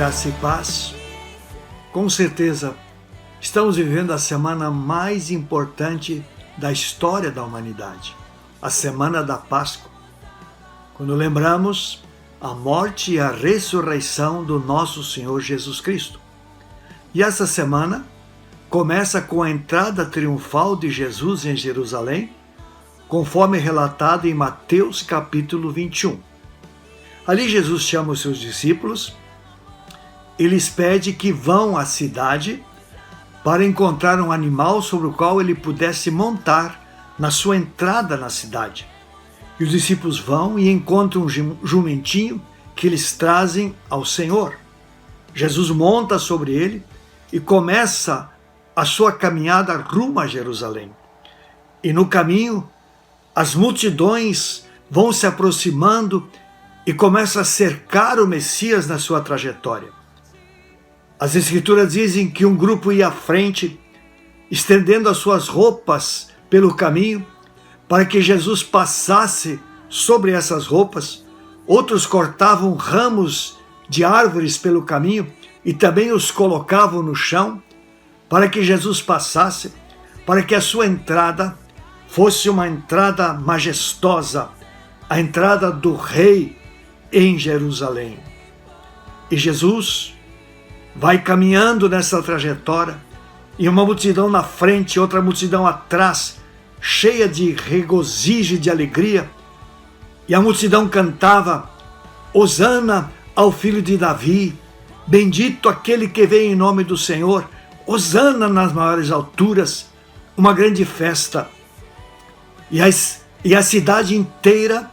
Graça e paz. Com certeza, estamos vivendo a semana mais importante da história da humanidade, a Semana da Páscoa, quando lembramos a morte e a ressurreição do nosso Senhor Jesus Cristo. E essa semana começa com a entrada triunfal de Jesus em Jerusalém, conforme relatado em Mateus capítulo 21. Ali Jesus chama os seus discípulos e lhes pede que vão à cidade para encontrar um animal sobre o qual ele pudesse montar na sua entrada na cidade. E os discípulos vão e encontram um jumentinho que eles trazem ao Senhor. Jesus monta sobre ele e começa a sua caminhada rumo a Jerusalém. E no caminho, as multidões vão se aproximando e começam a cercar o Messias na sua trajetória. As Escrituras dizem que um grupo ia à frente, estendendo as suas roupas pelo caminho, para que Jesus passasse sobre essas roupas. Outros cortavam ramos de árvores pelo caminho e também os colocavam no chão, para que Jesus passasse, para que a sua entrada fosse uma entrada majestosa, a entrada do Rei em Jerusalém. E Jesus vai caminhando nessa trajetória, e uma multidão na frente, outra multidão atrás, cheia de regozijo e de alegria, e a multidão cantava: Hosana ao filho de Davi, bendito aquele que vem em nome do Senhor, Hosana nas maiores alturas. Uma grande festa. E a cidade inteira,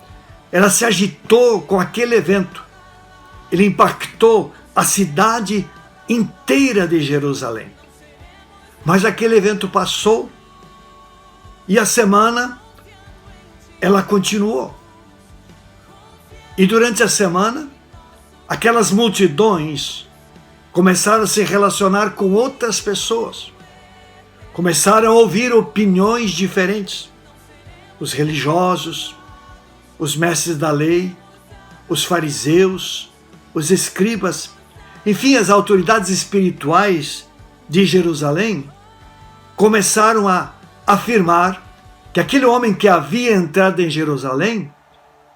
ela se agitou com aquele evento. Ele impactou a cidade inteira de Jerusalém. Mas aquele evento passou e a semana ela continuou. E durante a semana, aquelas multidões começaram a se relacionar com outras pessoas. Começaram a ouvir opiniões diferentes. Os religiosos, os mestres da lei, os fariseus, os escribas, enfim, as autoridades espirituais de Jerusalém começaram a afirmar que aquele homem que havia entrado em Jerusalém,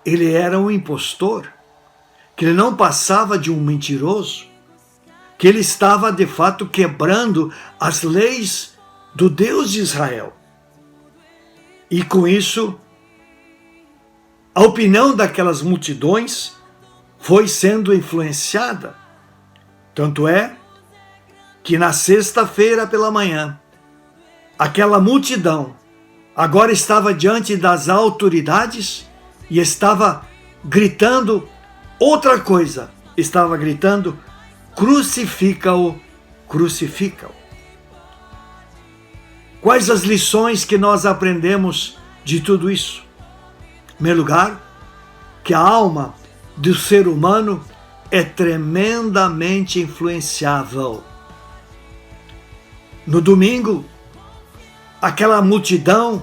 ele era um impostor, que ele não passava de um mentiroso, que ele estava de fato quebrando as leis do Deus de Israel. E com isso, a opinião daquelas multidões foi sendo influenciada. Tanto é que na sexta-feira pela manhã, aquela multidão agora estava diante das autoridades e estava gritando outra coisa. Estava gritando: crucifica-o, crucifica-o. Quais as lições que nós aprendemos de tudo isso? Em primeiro lugar, que a alma do ser humano é tremendamente influenciável. No domingo, aquela multidão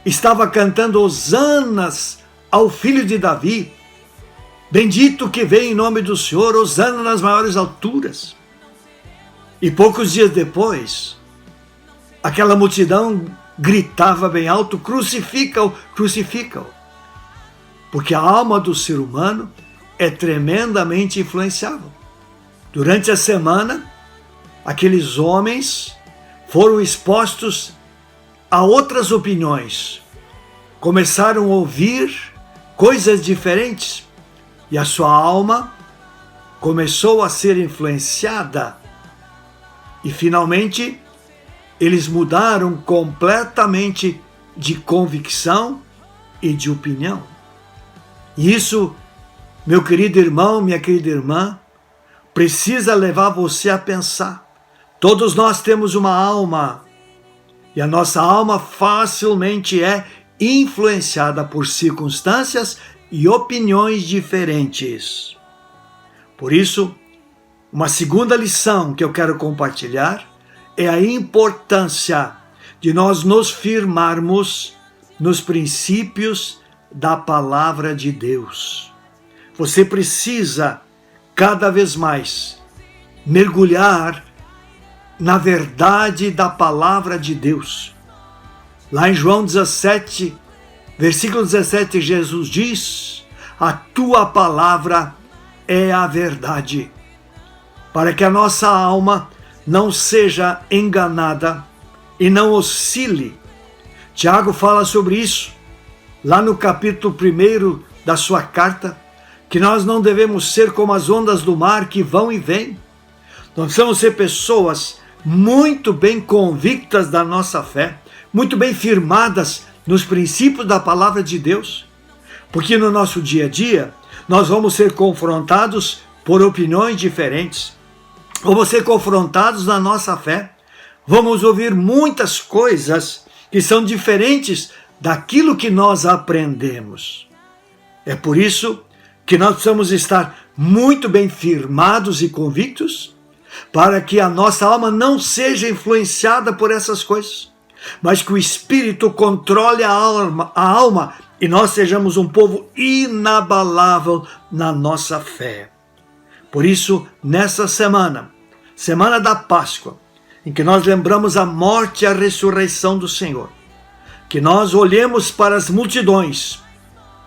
estava cantando hosanas ao filho de Davi. Bendito que vem em nome do Senhor, hosana nas maiores alturas. E poucos dias depois, aquela multidão gritava bem alto: crucifica-o, crucifica-o. Porque a alma do ser humano é tremendamente influenciável. Durante a semana, aqueles homens foram expostos a outras opiniões. Começaram a ouvir coisas diferentes e a sua alma começou a ser influenciada. E finalmente, eles mudaram completamente de convicção e de opinião. E isso, meu querido irmão, minha querida irmã, precisa levar você a pensar. Todos nós temos uma alma, e a nossa alma facilmente é influenciada por circunstâncias e opiniões diferentes. Por isso, uma segunda lição que eu quero compartilhar é a importância de nós nos firmarmos nos princípios da palavra de Deus. Você precisa cada vez mais mergulhar na verdade da palavra de Deus. Lá em João 17, versículo 17, Jesus diz: a tua palavra é a verdade. Para que a nossa alma não seja enganada e não oscile. Tiago fala sobre isso, lá no capítulo 1 da sua carta, que nós não devemos ser como as ondas do mar que vão e vêm. Nós precisamos ser pessoas muito bem convictas da nossa fé, muito bem firmadas nos princípios da palavra de Deus, porque no nosso dia a dia nós vamos ser confrontados por opiniões diferentes, vamos ser confrontados na nossa fé, vamos ouvir muitas coisas que são diferentes daquilo que nós aprendemos. É por isso que nós precisamos estar muito bem firmados e convictos, para que a nossa alma não seja influenciada por essas coisas, mas que o Espírito controle a alma e nós sejamos um povo inabalável na nossa fé. Por isso, nessa semana da Páscoa, em que nós lembramos a morte e a ressurreição do Senhor, que nós olhemos para as multidões,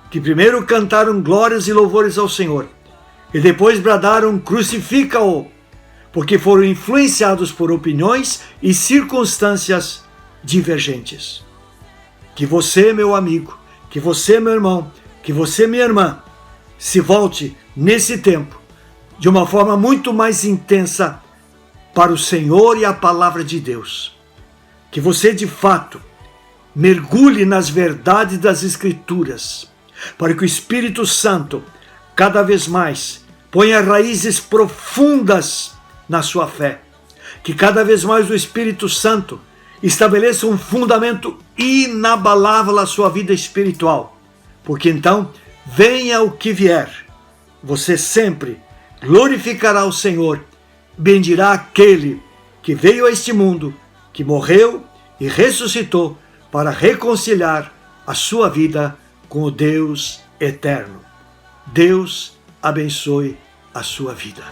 que primeiro cantaram glórias e louvores ao Senhor, e depois bradaram crucifica-o, porque foram influenciados por opiniões e circunstâncias divergentes. Que você, meu amigo, que você, meu irmão, que você, minha irmã, se volte nesse tempo de uma forma muito mais intensa para o Senhor e a palavra de Deus. Que você, de fato, mergulhe nas verdades das Escrituras, para que o Espírito Santo, cada vez mais, ponha raízes profundas na sua fé. Que cada vez mais o Espírito Santo estabeleça um fundamento inabalável à sua vida espiritual. Porque então, venha o que vier, você sempre glorificará o Senhor, bendirá aquele que veio a este mundo, que morreu e ressuscitou para reconciliar a sua vida com o Deus eterno. Deus abençoe a sua vida.